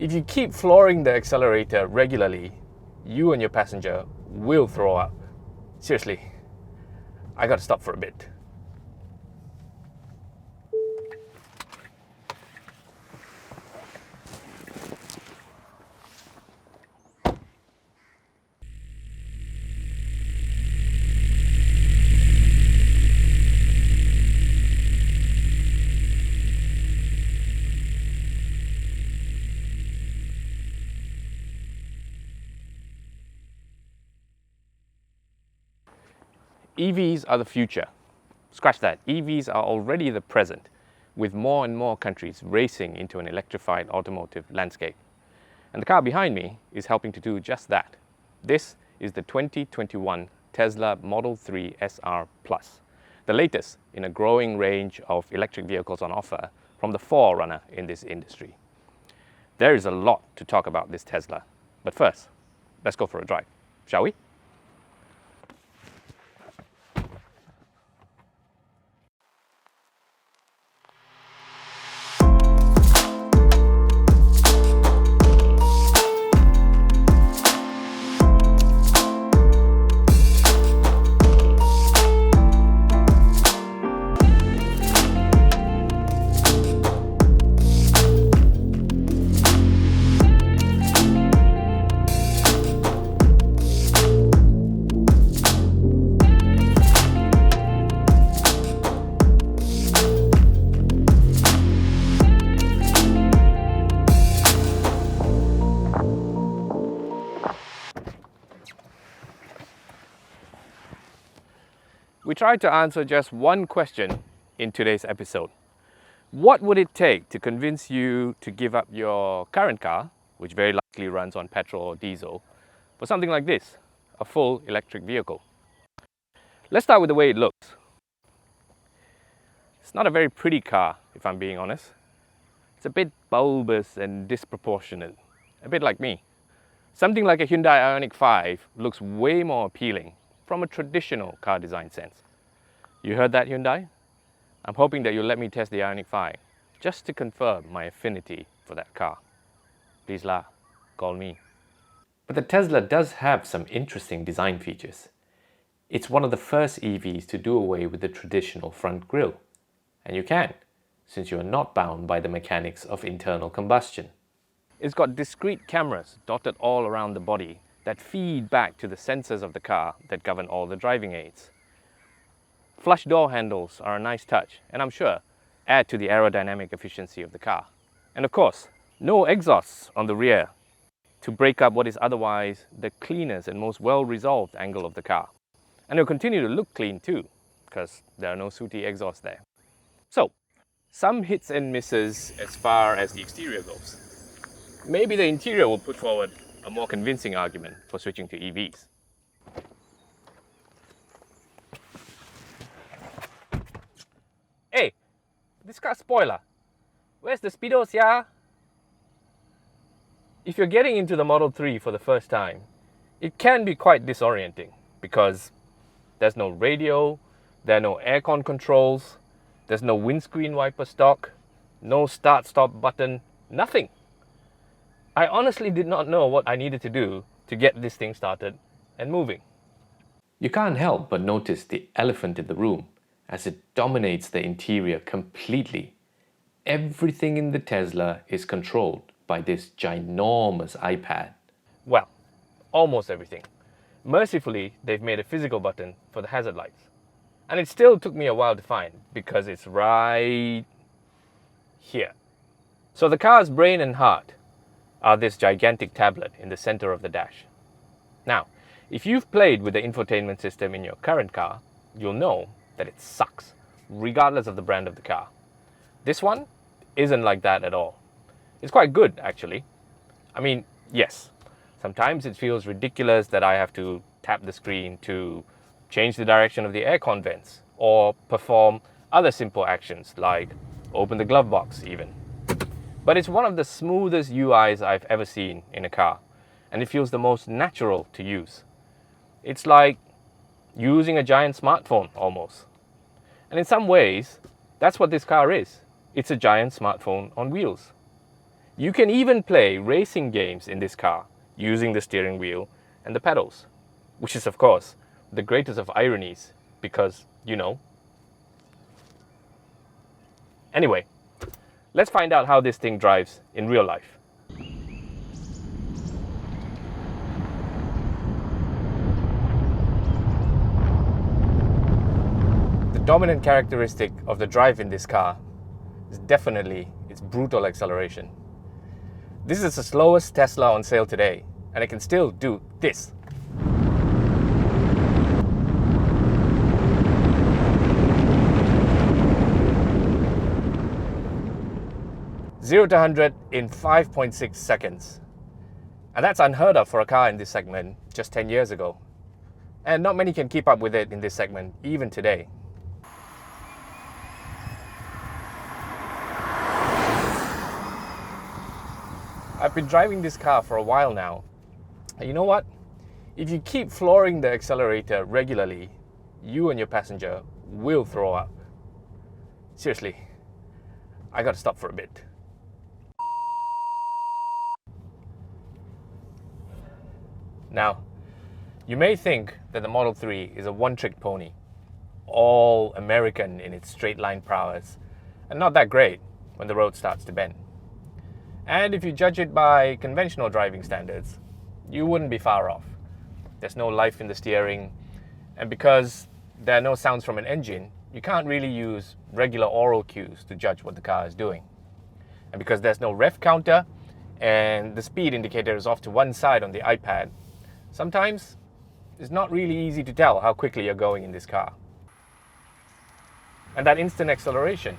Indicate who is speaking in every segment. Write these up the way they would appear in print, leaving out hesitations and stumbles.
Speaker 1: If you keep flooring the accelerator regularly, you and your passenger will throw up. Seriously, I gotta stop for a bit. EVs are the future. Scratch that, EVs are already the present, with more and more countries racing into an electrified automotive landscape. And the car behind me is helping to do just that. This is the 2021 Tesla Model 3 SR Plus, the latest in a growing range of electric vehicles on offer from the forerunner in this industry. There is a lot to talk about this Tesla, but first, let's go for a drive, shall we? We tried to answer just one question in today's episode. What would it take to convince you to give up your current car, which very likely runs on petrol or diesel, for something like this, a full electric vehicle? Let's start with the way it looks. It's not a very pretty car, if I'm being honest. It's a bit bulbous and disproportionate, a bit like me. Something like a Hyundai Ioniq 5 looks way more appealing from a traditional car design sense. You heard that, Hyundai? I'm hoping that you'll let me test the Ioniq 5, just to confirm my affinity for that car. Please lah, call me. But the Tesla does have some interesting design features. It's one of the first EVs to do away with the traditional front grille. And you can, since you are not bound by the mechanics of internal combustion. It's got discrete cameras dotted all around the body that feed back to the sensors of the car that govern all the driving aids. Flush door handles are a nice touch, and I'm sure add to the aerodynamic efficiency of the car. And of course, no exhausts on the rear to break up what is otherwise the cleanest and most well-resolved angle of the car. And it'll continue to look clean too, because there are no sooty exhausts there. So, some hits and misses as far as the exterior goes. Maybe the interior will put forward a more convincing argument for switching to EVs. Hey, this car's spoiler. Where's the speedos, yeah? If you're getting into the Model 3 for the first time, it can be quite disorienting because there's no radio, there are no aircon controls, there's no windscreen wiper stock, no start-stop button, nothing. I honestly did not know what I needed to do to get this thing started and moving. You can't help but notice the elephant in the room as it dominates the interior completely. Everything in the Tesla is controlled by this ginormous iPad. Well, almost everything. Mercifully, they've made a physical button for the hazard lights. And it still took me a while to find because it's right here. So the car's brain and heart are this gigantic tablet in the center of the dash. Now, if you've played with the infotainment system in your current car, you'll know that it sucks, regardless of the brand of the car. This one isn't like that at all. It's quite good, actually. I mean, yes, sometimes it feels ridiculous that I have to tap the screen to change the direction of the aircon vents or perform other simple actions like open the glove box even. But it's one of the smoothest UIs I've ever seen in a car, and it feels the most natural to use. It's like using a giant smartphone almost. And in some ways, that's what this car is. It's a giant smartphone on wheels. You can even play racing games in this car using the steering wheel and the pedals, which is of course the greatest of ironies because, you know. Anyway, let's find out how this thing drives in real life. The dominant characteristic of the drive in this car is definitely its brutal acceleration. This is the slowest Tesla on sale today, and it can still do this. Zero to 100 in 5.6 seconds. And that's unheard of for a car in this segment just 10 years ago. And not many can keep up with it in this segment even today. I've been driving this car for a while now. And you know what? If you keep flooring the accelerator regularly, you and your passenger will throw up. Seriously, I gotta stop for a bit. Now, you may think that the Model 3 is a one-trick pony, all American in its straight line prowess, and not that great when the road starts to bend. And if you judge it by conventional driving standards, you wouldn't be far off. There's no life in the steering, and because there are no sounds from an engine, you can't really use regular oral cues to judge what the car is doing. And because there's no ref counter, and the speed indicator is off to one side on the iPad, sometimes it's not really easy to tell how quickly you're going in this car. And that instant acceleration,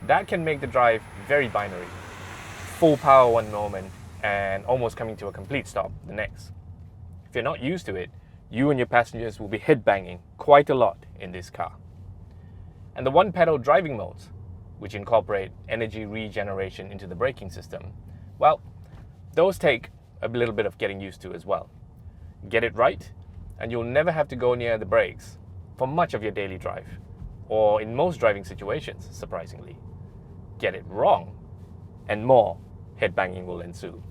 Speaker 1: that can make the drive very binary. Full power one moment and almost coming to a complete stop the next. If you're not used to it, you and your passengers will be headbanging quite a lot in this car. And the one-pedal driving modes, which incorporate energy regeneration into the braking system, well, those take a little bit of getting used to as well. Get it right, and you'll never have to go near the brakes for much of your daily drive, or in most driving situations, surprisingly. Get it wrong, and more headbanging will ensue.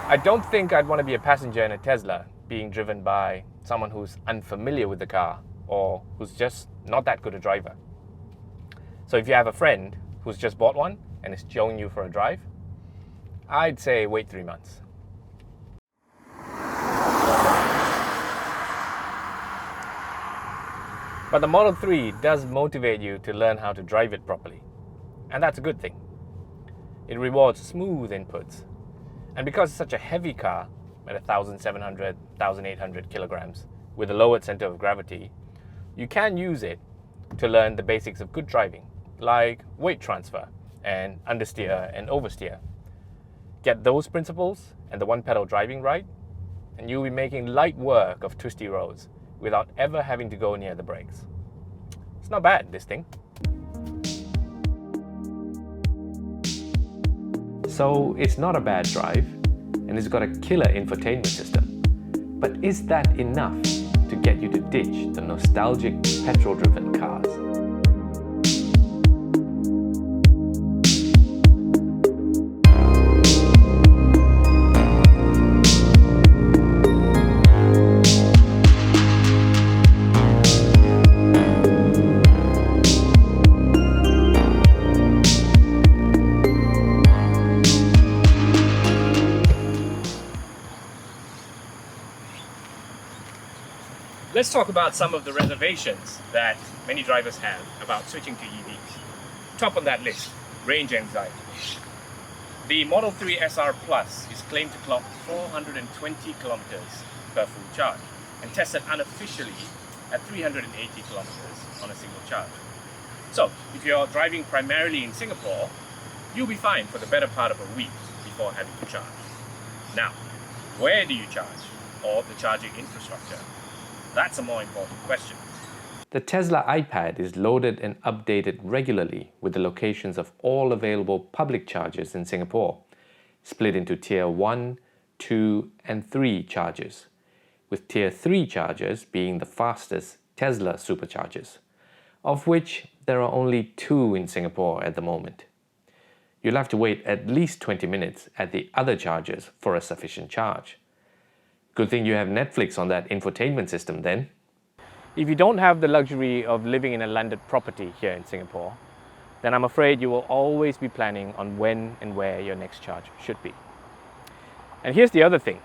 Speaker 1: I don't think I'd want to be a passenger in a Tesla being driven by someone who's unfamiliar with the car or who's just not that good a driver. So if you have a friend who's just bought one and is showing you for a drive, I'd say wait 3 months. But the Model 3 does motivate you to learn how to drive it properly. And that's a good thing. It rewards smooth inputs. And because it's such a heavy car, at 1,700, 1,800 kilograms, with a lowered center of gravity, you can use it to learn the basics of good driving, like weight transfer and understeer and oversteer. Get those principles and the one-pedal driving right, and you'll be making light work of twisty roads without ever having to go near the brakes. It's not bad, this thing. So it's not a bad drive, and it's got a killer infotainment system. But is that enough to get you to ditch the nostalgic petrol-driven cars? Let's talk about some of the reservations that many drivers have about switching to EVs. Top on that list, range anxiety. The Model 3 SR Plus is claimed to clock 420 kilometers per full charge and tested unofficially at 380 kilometers on a single charge. So, if you're driving primarily in Singapore, you'll be fine for the better part of a week before having to charge. Now, where do you charge, or the charging infrastructure? That's a more important question. The Tesla iPad is loaded and updated regularly with the locations of all available public chargers in Singapore, split into Tier 1, 2, and 3 chargers, with Tier 3 chargers being the fastest Tesla superchargers. of which there are only 2 in Singapore at the moment. You'll have to wait at least 20 minutes at the other chargers for a sufficient charge. Good thing you have Netflix on that infotainment system then. If you don't have the luxury of living in a landed property here in Singapore, then I'm afraid you will always be planning on when and where your next charge should be. And here's the other thing.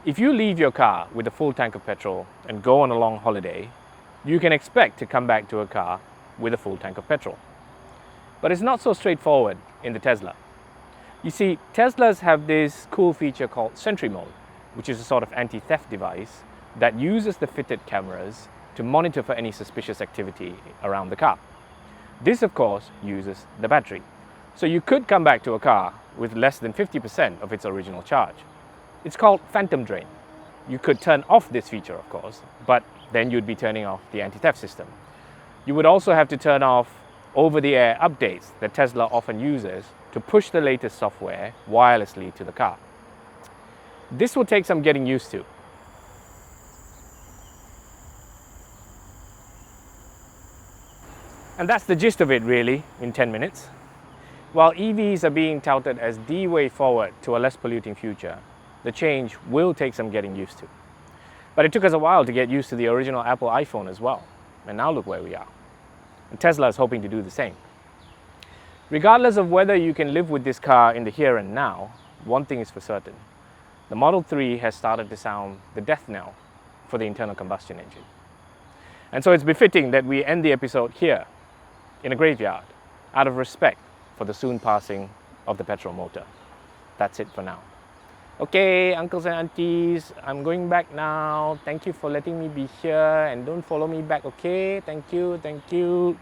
Speaker 1: If you leave your car with a full tank of petrol and go on a long holiday, you can expect to come back to a car with a full tank of petrol. But it's not so straightforward in the Tesla. You see, Teslas have this cool feature called Sentry Mode, which is a sort of anti-theft device that uses the fitted cameras to monitor for any suspicious activity around the car. This, of course, uses the battery. So you could come back to a car with less than 50% of its original charge. It's called phantom drain. You could turn off this feature, of course, but then you'd be turning off the anti-theft system. You would also have to turn off over-the-air updates that Tesla often uses to push the latest software wirelessly to the car. This will take some getting used to. And that's the gist of it really, in 10 minutes. While EVs are being touted as the way forward to a less polluting future, the change will take some getting used to. But it took us a while to get used to the original Apple iPhone as well. And now look where we are. And Tesla is hoping to do the same. Regardless of whether you can live with this car in the here and now, one thing is for certain. The Model 3 has started to sound the death knell for the internal combustion engine. And so it's befitting that we end the episode here, in a graveyard, out of respect for the soon passing of the petrol motor. That's it for now. Okay, uncles and aunties, I'm going back now. Thank you for letting me be here and don't follow me back, okay? Thank you, thank you.